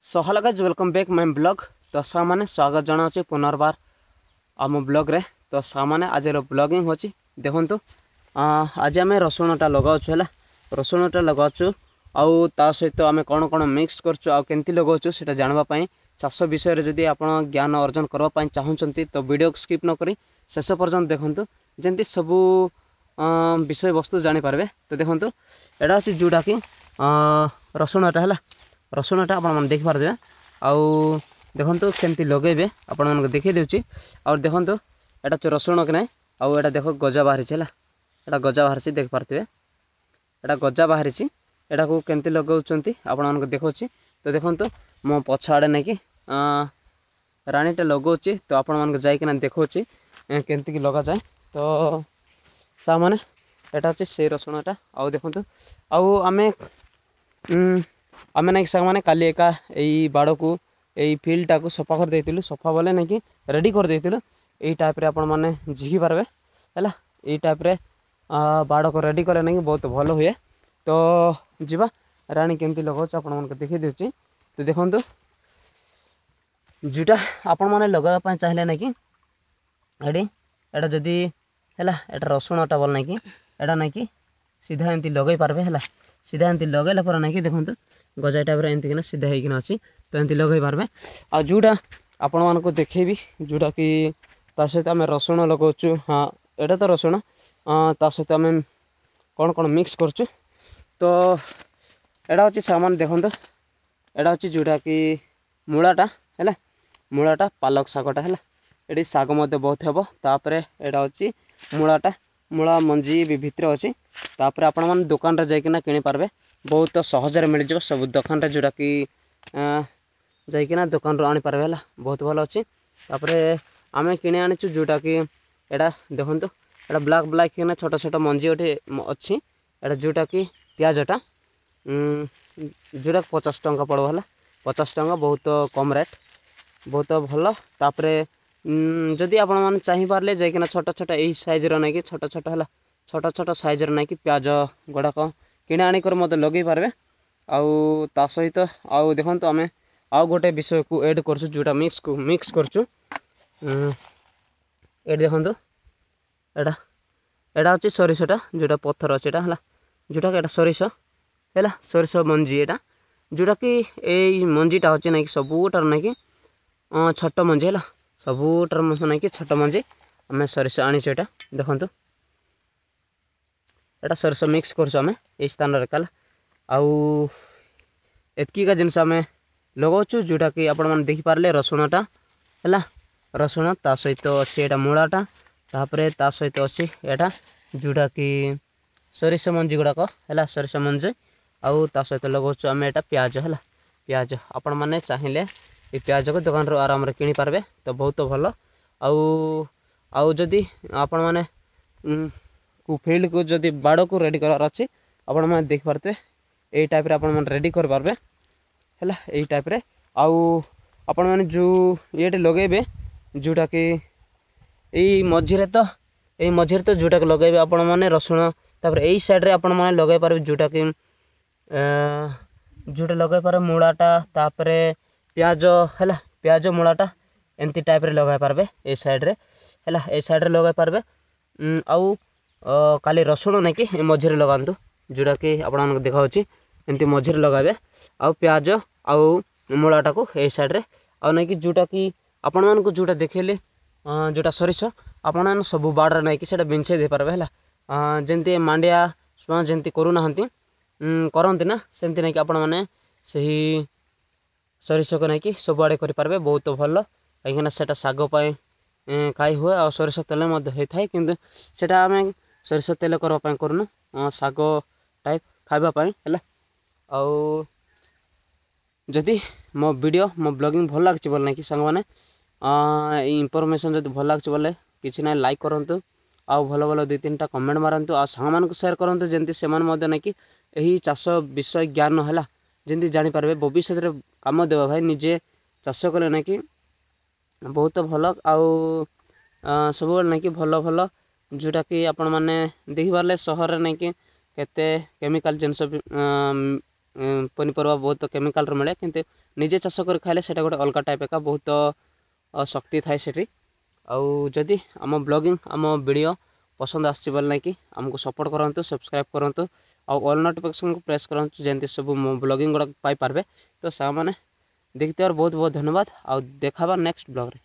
So hello guys welcome back my blog. तो सामाने स्वागत जनाऊँ पुनर्बार आम ब्लॉग रे। तो सामाने आज ब्लॉगिंग होची देखंतु। आज आम रसुणटा लगाऊँ है रसुणटा लगाऊँ आउ ता सहित आम कौन कौन मिक्स करचु आ केमती लगाऊँ से जानवाई चाष विषय जदि आप ज्ञान अर्जन करने चाहूँगी तो वीडियो स्किप न करी शेष पर्यंत देखंतु जमती सबू विषय वस्तु जानीपारे। तो देखंतु एटा अच्छी जोटा कि रसुणटा है रसुणटा आप देखिपारे आउ देखंतु केमती लगेबे आपण देखी देउची। और देखंतु एटा रसुण कि ना आउ एटा देख गजा बाहरी है एटा गजा बाहरी देख पारे एटा गजा बाहरी एटा को केमती लगाउछंती आपण देखौची। तो देखंतु मो पछ आड़े नहीं कि राणीटा लगाऊँ तो आपण मानक जाइकिना देखौची केमती कि लगा जाए। तो सामाने एटा अच्छे से रसुणटा आउ देखंतु आउ आमे आमे ना सांग मैंने काली एका यही बाड़ को यही फिल्डटा को सफा कर देइतिलु। सफा बोले ना कि रेडी कर देइतिलु। यही टाइप रे आपण माने झिकी पारबे हैला। यही टाइप रे बाड़ को रेडी करे ना कि बहुत भल हुए। तो जीवा राणी केमती लगाउछ आपण मानक देखि देउची। तो देखंतु जोटा आपण माने लगावा पय चाहिले ना कि एडी एटा जदी हैला एटा रसुणटा बोल ना कि एटा ना कि सीधा एमती लगे पारबे हैला। सीधा एमती लगेला पर ना कि देखंतु गजा टाइप रे एमती कि सीधा होइकिना अछि। तो एमती लगे पारबे आ जोटा आपण मानको देखेबी जोटा कि ता सहित आम रसुण लगाउछु। हाँ एटा तो रसुण ता सहित आम कौन कौन मिक्स करछु। तो एटा अच्छी सामान देखंतु एटा अच्छी जोटा कि मूलाटा है मूलाटा पालक शागटा है ये शाग बहुत हे। तापर एटा अच्छी मूलाटा मूला मंजी भी भितर अच्छी। तापर आपण मैंने दुकान रे जाइकिना किनि पारबे बहुत सहज मिल जाव सब दुकान रे जोटा कि जाइकिना दुकान रो आनी पारबे है बहुत भल अच्छी। तापर आमे किनि आनिचु जोटा कि एटा देखंतु एटा ब्लैक ब्लैक किना छोटा छोटा मंजी उठे अच्छी एटा जोटा कि प्याजटा जोटा 50 टंका पड़ो है 50 टंका बहुत कम रेट बहुत भल। तापर जदि आपण मैंने चाहिए जाइकिना छोटा छोटा यही साइज ना कि छोटा छोटा है छोटा छोटा साइज ना कि प्याज गुड़ाक कि आनिक मत लगे पारे। आउ ता सहित आउ देखो आम आउ गोटे विषय को ऐड करछु जोटा मिक्स करछु। ये देखो एटा एटा अच्छी सरिषटा जोटा पत्थर अच्छे है जोटा कि सरिष है सरिष मंजी एटा जोटा कि यही मंजीटा अच्छे ना कि सबूटार ना कि छोट मंजी है सबूटार ना कि छोट मंजी आम सरिष आनीचु। एटा देखंतु एटा सरिष मिक्स करछु आम यही स्थान रे काला आउ एतकीका जिनस आम लगाऊँ जोटा कि आपण मैंने देखिपारे रसुणटा है रसुण ता सहित अच्छी एटा मूलाटा तापर ता सहित अच्छी एटा जोटा कि सरिष मंजी गुड़ाक है सरिष मंजी आउ ता सहित लगाऊँ आम एटा प्याज है प्याज आपण मैंने चाहिए ये प्याज को दुकान रो आराम रे किनि पारबे तो बहुत भल। आउ जदि आपण मैंने को फील्ड को जदि बाड़ को रेडी करार अच्छी आपण मैंने देख पारते यही टाइप रे आपण मैंने रेडी कर पारबे है यही टाइप रे। आउ आपण मैंने जो ये लगेबे जोटा कि यही मझीरे तो जोटा लगेबे आपण मैंने रसुण तापर यही साइड रे आपण मैंने लगे पारबे जोटा कि जोटा लगे पारे मूलाटा तापर प्याज है प्याज मूलाटा एमती टाइप रे लगे पारबे ए साइड रे है ए साइड रे लगे पारबे। आउ काली रसुण नहीं कि मझीरे लगातु जोटा कि आपण देखा एमती मझीरे लगाबे आउ प्याज आउ मूलाटा को ए साइड रे आउ नहीं कि जोटा कि आपण मानक जोटा देखेले जोटा सरिष आपण सब बाड़ नहीं कि बिंछे दे पारबे है जमती मांडिया छुआ जमती करूना करती ना सेमती नहीं कि आपण मैंने सही सरिष को नहीं कि सब आड़े करें बहुत भल कहीं से शाग खाई हुए आ सरिष तेल होता है कि आम सरिष तेल करने करूँ शाग टाइप खावाई है। आउ जदि मो वीडियो मो ब्लॉगिंग भल लगे बोले ना कि सांग मैंने इनफॉरमेशन जब भल लगे बोले किसी ना लाइक करूँ आउ भल भल 2-3टा कमेंट मारतु आ सांग मान सेयार करूँ जमी से ना कि यही चाष विषय ज्ञान है जमी जानीपारे भविष्य में कम देवा भाई निजे चाष कले ना कि बहुत भल आउ सब ना कि भल भल जोटा कि आपण मैंने देखिपारे सहर नहीं कि केते केमिकल जिनस पनीपरिया बहुत केमिकल मिले किंतु निजे चाष कर खाइले सेटा गोटे अलग टाइप एका बहुत शक्ति थाए सेठी जदि आम ब्लॉगिंग आम वीडियो पसंद आसी ना कि आमको सपोर्ट करूँ सब्सक्राइब करूँ ऑल नोटिफिकेशन को प्रेस करूँ जमी सब ब्लॉगिंग गुड़ा पाइपारे तो सामने देखते बहुत बहुत धन्यवाद। आ देखा नेक्स्ट ब्लॉग रे।